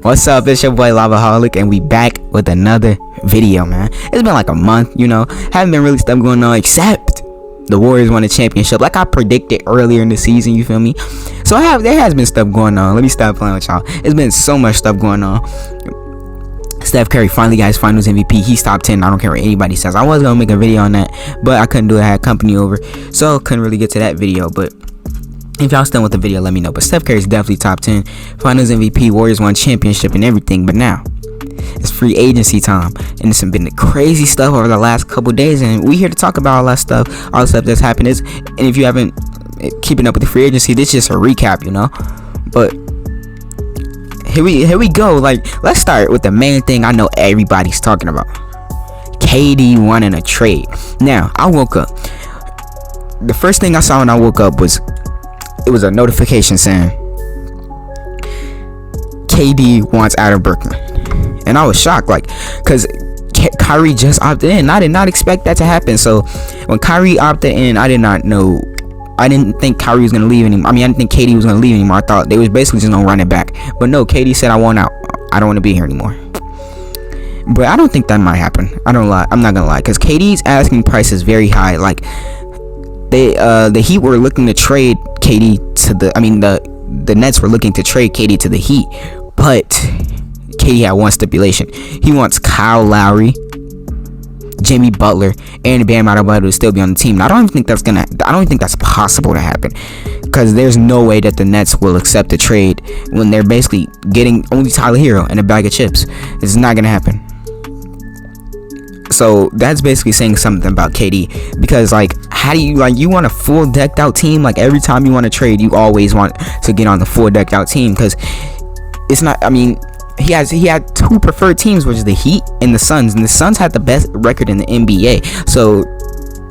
What's up? It's your boy Lavaholic, and we back with another video, man. It's been like a month, haven't been really stuff going on except the Warriors won a championship, like I predicted earlier in the season. You feel me? So there has been stuff going on. Let me stop playing with y'all. It's been so much stuff going on. Steph Curry finally got his Finals MVP. He's top 10. I don't care what anybody says. I was gonna make a video on that, but I couldn't do it. I had company over, so couldn't really get to that video. But if y'all still with the video, let me know. But Steph Curry is definitely top 10. Finals MVP, Warriors won championship and everything. But now it's free agency time, and it's been crazy stuff over the last couple days, and we here to talk about all the stuff that's happened. And if you haven't keeping up with the free agency, this is just a recap, But here we go. Like, let's start with the main thing I know everybody's talking about. KD wanting a trade. Now, I woke up. The first thing I saw when I woke up was a notification saying KD wants out of Brooklyn. And I was shocked, because Kyrie just opted in. I did not expect that to happen. So when Kyrie opted in, I didn't think Kyrie was gonna leave anymore. I didn't think KD was gonna leave anymore. I thought they was basically just gonna run it back. But no, KD said, I want out. I don't want to be here anymore. But I don't think that might happen. I'm not gonna lie, because KD's asking price is very high. Like, the Heat were looking to trade KD to the Nets were looking to trade KD to the Heat, but KD had one stipulation. He wants Kyle Lowry, Jimmy Butler, and Bam Adebayo to still be on the team. I don't think that's possible to happen, because there's no way that the Nets will accept a trade when they're basically getting only Tyler Hero and a bag of chips. It's not gonna happen. So that's basically saying something about KD, because how do you want a full decked out team? Like, every time you want to trade, you always want to get on the full decked out team, because it's not. He had two preferred teams, which is the Heat and the Suns, and the Suns had the best record in the NBA. So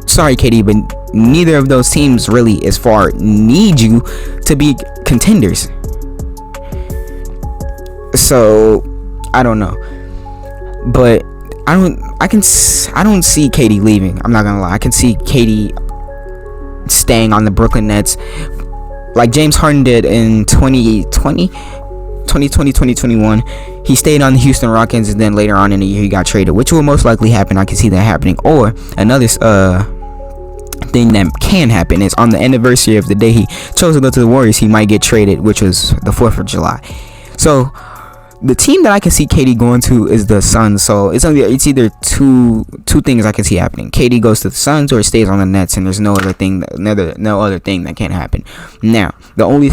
sorry, KD, but neither of those teams really, as far, need you to be contenders. So I don't know, but I don't see KD leaving. I'm not gonna lie. I can see KD staying on the Brooklyn Nets, like James Harden did in 2020, 2021. He stayed on the Houston Rockets, and then later on in the year he got traded, which will most likely happen. I can see that happening. Or another thing that can happen is, on the anniversary of the day he chose to go to the Warriors, he might get traded, which was the 4th of July. So the team that I can see KD going to is the Suns. So it's either two things I can see happening. KD goes to the Suns, or stays on the Nets, and there's no other thing that can happen. Now, the only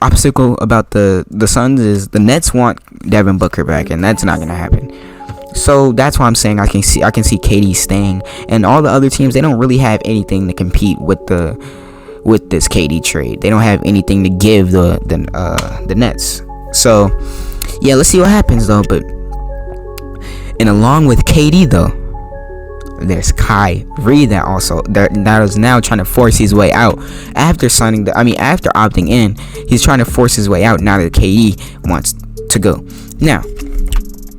obstacle about the Suns is the Nets want Devin Booker back, and that's not gonna happen. So that's why I'm saying I can see KD staying, and all the other teams, they don't really have anything to compete with this KD trade. They don't have anything to give the Nets. So yeah, let's see what happens though. But and along with KD though, there's Kyrie that is now trying to force his way out after after opting in. He's trying to force his way out now that KD wants to go. Now,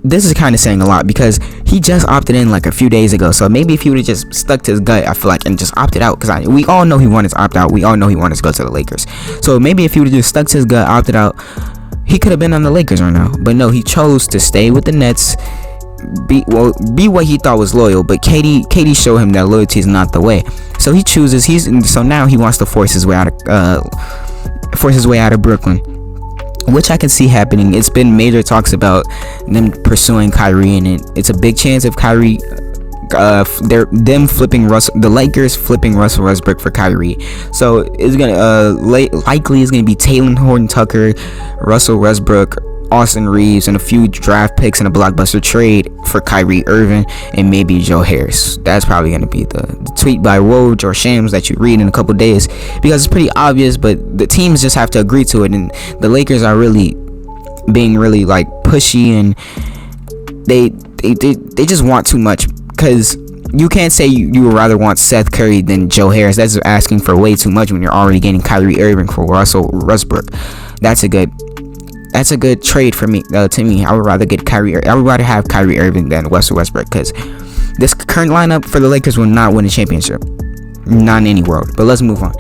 this is kind of saying a lot, because he just opted in like a few days ago. So maybe if he would have just stuck to his gut, I feel like, and just opted out, because we all know he wanted to opt out. We all know he wanted to go to the Lakers. So maybe if he would have just stuck to his gut, opted out, he could have been on the Lakers right now. But no, he chose to stay with the Nets. Be what he thought was loyal, but KD showed him that loyalty is not the way. So he chooses. So now he wants to force his way out of Brooklyn, which I can see happening. It's been major talks about them pursuing Kyrie, and it's a big chance of Kyrie, the Lakers flipping Russell Westbrook for Kyrie. So it's gonna likely is gonna be Taylor Horton-Tucker, Russell Westbrook, Austin Reeves, and a few draft picks and a blockbuster trade for Kyrie Irving and maybe Joe Harris. That's probably going to be the tweet by Woj or Shams that you read in a couple days, because it's pretty obvious, but the teams just have to agree to it. And the Lakers are really being really pushy, and they just want too much, because you can't say you would rather want Seth Curry than Joe Harris. That's asking for way too much when you're already getting Kyrie Irving for Russell Westbrook. That's a good trade for me. To me, I would rather have Kyrie Irving than Russell Westbrook, because this current lineup for the Lakers will not win a championship, not in any world. But let's move on.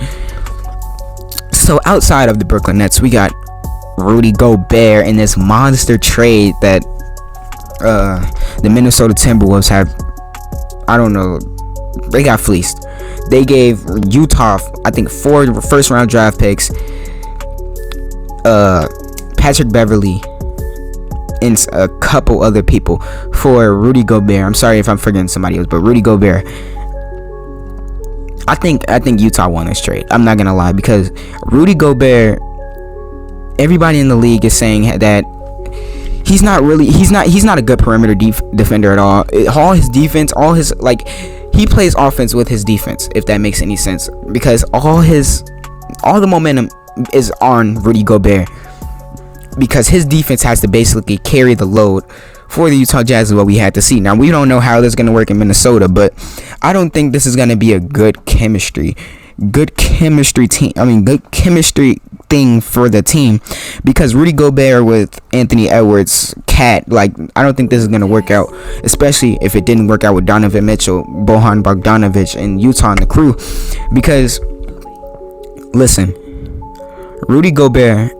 So outside of the Brooklyn Nets, we got Rudy Gobert in this monster trade that the Minnesota Timberwolves have. I don't know, they got fleeced. They gave Utah, I think, 4 first round draft picks, Patrick Beverly, and a couple other people for Rudy Gobert. I'm sorry if I'm forgetting somebody else, but Rudy Gobert. I think Utah won this trade. I'm not gonna lie, because Rudy Gobert, everybody in the league is saying that he's not a good perimeter defender at all. All his defense, he plays offense with his defense, if that makes any sense, because all the momentum is on Rudy Gobert, because his defense has to basically carry the load for the Utah Jazz is what we had to see. Now, we don't know how this is going to work in Minnesota, but I don't think this is going to be a good chemistry thing for the team, because Rudy Gobert with Anthony Edwards, Cat, I don't think this is going to work out, especially if it didn't work out with Donovan Mitchell, Bojan Bogdanovic, and Utah and the crew. Because, listen, Rudy Gobert,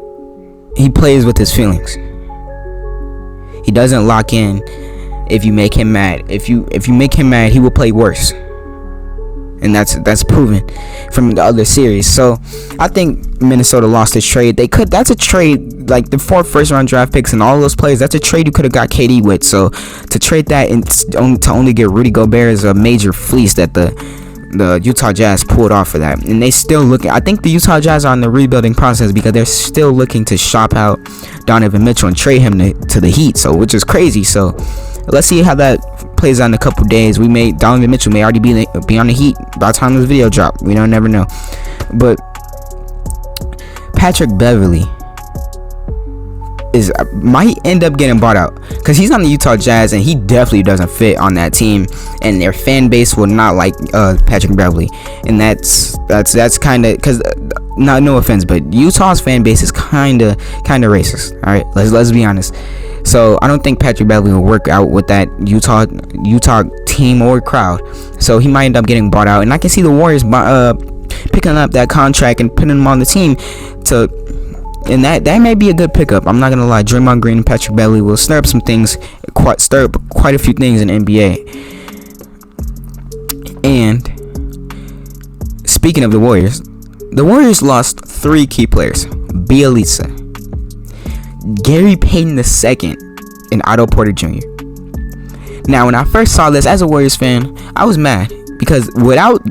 he plays with his feelings. He doesn't lock in if you make him mad. If you make him mad, he will play worse. And that's proven from the other series. So I think Minnesota lost this trade. That's a trade, like the 4 first round draft picks and all those players, that's a trade you could have got KD with. So to trade that and to only get Rudy Gobert is a major fleece that the Utah Jazz pulled off for that. And they still looking, I think the Utah Jazz are in the rebuilding process, because they're still looking to shop out Donovan Mitchell and trade him to the Heat, so which is crazy. So let's see how that plays out in a couple days. Donovan Mitchell may already be on the Heat by the time this video drop. We don't never know. But Patrick Beverly might end up getting bought out, because he's on the Utah Jazz and he definitely doesn't fit on that team, and their fan base will not like Patrick Beverly, and that's kind of, because no offense, but Utah's fan base is kind of racist. All right, let's be honest. So I don't think Patrick Beverly will work out with that Utah team or crowd, so he might end up getting bought out. And I can see the Warriors picking up that contract and putting him on the team and that may be a good pickup. I'm not gonna lie. Draymond Green and Patrick Beverly will stir up quite a few things in the NBA. And speaking of the Warriors lost 3 key players: Bielitsa, Gary Payton II, and Otto Porter Jr. Now, when I first saw this as a Warriors fan, I was mad, because without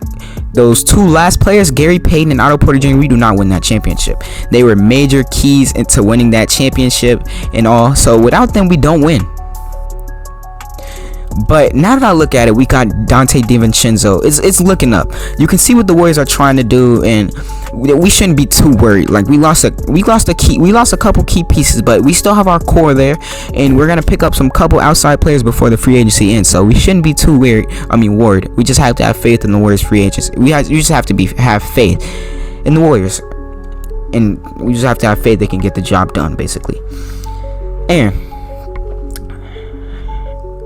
those 2 last players, Gary Payton and Otto Porter Jr., we do not win that championship. They were major keys into winning that championship and all. So without them, we don't win. But now that I look at it, we got Dante DiVincenzo. It's looking up. You can see what the Warriors are trying to do, and we shouldn't be too worried. Like, we lost a couple key pieces, but we still have our core there, and we're gonna pick up some couple outside players before the free agency ends. So we shouldn't be too worried. We just have to have faith in the Warriors free agents. You just have to have faith in the Warriors, and we just have to have faith they can get the job done, basically. And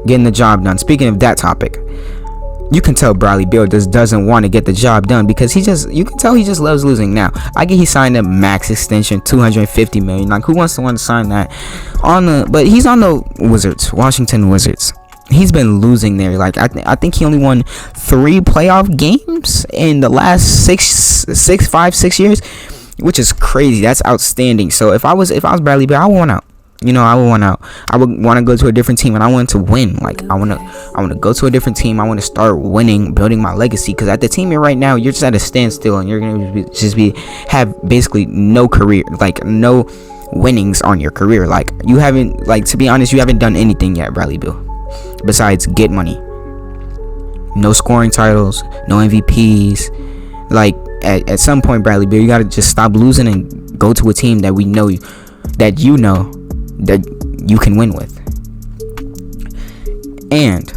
getting the job done. Speaking of that topic, you can tell Bradley Beal just doesn't want to get the job done, because you can tell he just loves losing. Now, I get he signed a max extension, $250 million. Like, who wants to sign that but he's on the Washington Wizards. He's been losing there. Like, I think he only won 3 playoff games in the last 6 years, which is crazy. That's outstanding. So if I was Bradley Beal, I would want out. I would want out. I would want to go to a different team, and I want to win. Like, I want to go to a different team. I want to start winning, building my legacy. Because at the team you're right now, you're just at a standstill, and you're gonna have basically no career, like no winnings on your career. Like, you haven't, like, to be honest, you haven't done anything yet, Bradley Beal, besides get money. No scoring titles, no MVPs. Like, at some point, Bradley Beal, you gotta just stop losing and go to a team that that you can win with. And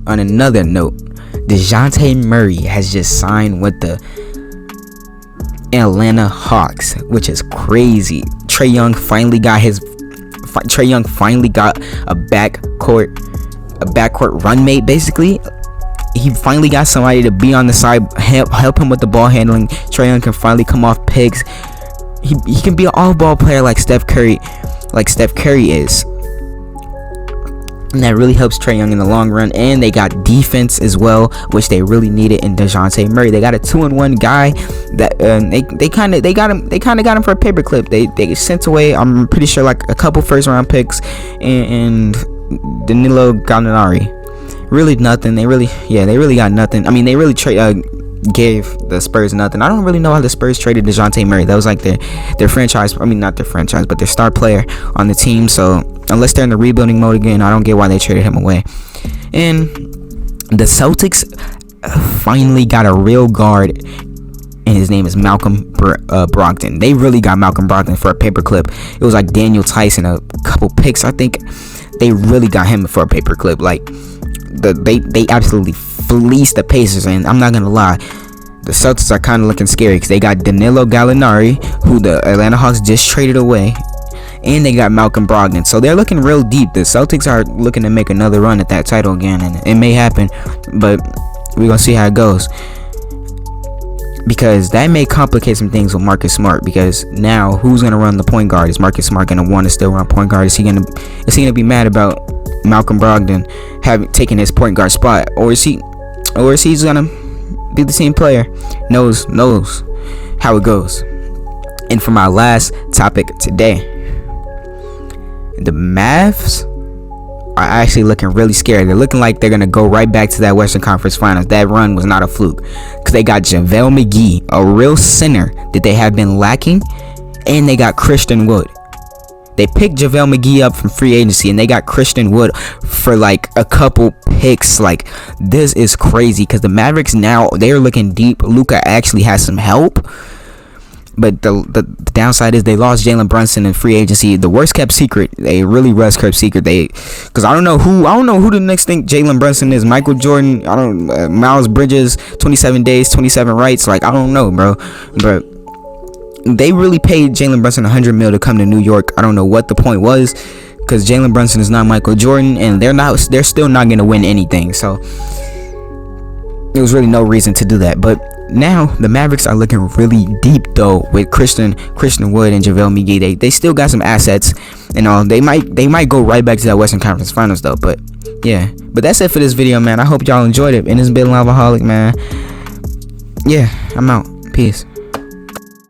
on another note, DeJounte Murray has just signed with the Atlanta Hawks, which is crazy. Trae Young finally got a backcourt run mate, basically. He finally got somebody to be on the side, help him with the ball handling. Trae Young can finally come off picks. he can be an all-ball player like Steph Curry is. And that really helps Trae Young in the long run. And they got defense as well, which they really needed in DeJounte Murray. They got a 2-in-1 guy that they kind of got him for a paperclip. They sent away, I'm pretty sure, like a couple first round picks and Danilo Gallinari. Really nothing. They really got nothing. I mean, they really gave the Spurs nothing. I don't really know how the Spurs traded DeJounte Murray. That was like their franchise, I mean not their franchise, but their star player on the team. So unless they're in the rebuilding mode again, I don't get why they traded him away. And the Celtics finally got a real guard, and his name is Malcolm Brogdon. They really got Malcolm Brogdon for a paperclip. It was like Daniel Tyson, a couple picks, I think. They really got him for a paperclip. Like they absolutely fleeced the Pacers, and I'm not gonna lie, the Celtics are kind of looking scary because they got Danilo Gallinari, who the Atlanta Hawks just traded away, and they got Malcolm Brogdon. So they're looking real deep. The Celtics are looking to make another run at that title again, and it may happen, but we're gonna see how it goes, because that may complicate some things with Marcus Smart. Because now who's gonna run the point guard? Is Marcus Smart gonna want to still run point guard? Is he gonna be mad about Malcolm Brogdon taking his point guard spot, or is he gonna be the team player? Knows how it goes. And for my last topic today, the Mavs are actually looking really scary. They're looking like they're gonna go right back to that Western Conference Finals. That run was not a fluke, because they got JaVale McGee, a real center that they have been lacking, and they got Christian Wood. They picked JaVale McGee up from free agency, and they got Christian Wood for like a couple picks. Like, this is crazy, because the Mavericks now, they're looking deep. Luka actually has some help, but the downside is they lost Jalen Brunson in free agency. The worst kept secret. They really worst kept secret. Because I don't know who the next thing Jalen Brunson is. Michael Jordan, Miles Bridges, 27 days, 27 rights. Like, I don't know, bro. But they really paid Jalen Brunson $100 million to come to New York. I don't know what the point was, because Jalen Brunson is not Michael Jordan, and they're still not going to win anything. So there was really no reason to do that. But now the Mavericks are looking really deep though, with Christian Wood and JaVale McGee. They still got some assets and all. They might go right back to that Western Conference Finals though. But yeah, but that's it for this video, man. I hope y'all enjoyed it. And it's been Lavaholic, man. Yeah, I'm out. Peace.